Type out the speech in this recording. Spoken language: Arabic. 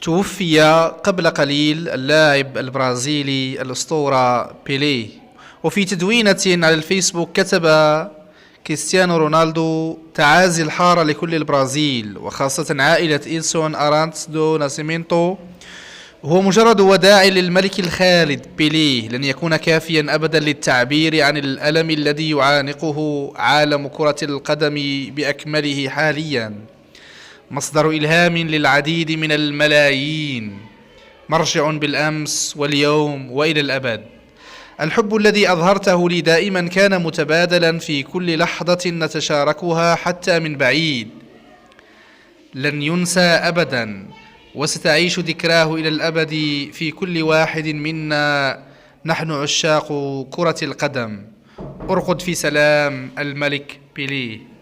توفي قبل قليل اللاعب البرازيلي الأسطورة بيليه. وفي تدوينة على الفيسبوك كتب كريستيانو رونالدو: تعازي الحارة لكل البرازيل وخاصة عائلة إيلسون أرانتس دو ناسيمينتو. هو مجرد وداع للملك الخالد بيليه لن يكون كافيا أبدا للتعبير عن الألم الذي يعانقه عالم كرة القدم بأكمله حاليا. مصدر إلهام للعديد من الملايين، مرجع بالأمس واليوم وإلى الأبد. الحب الذي أظهرته لي دائما كان متبادلا في كل لحظة نتشاركها حتى من بعيد، لن ينسى أبدا، وستعيش ذكراه إلى الأبد في كل واحد منا. نحن عشاق كرة القدم. ارقد في سلام الملك بيليه.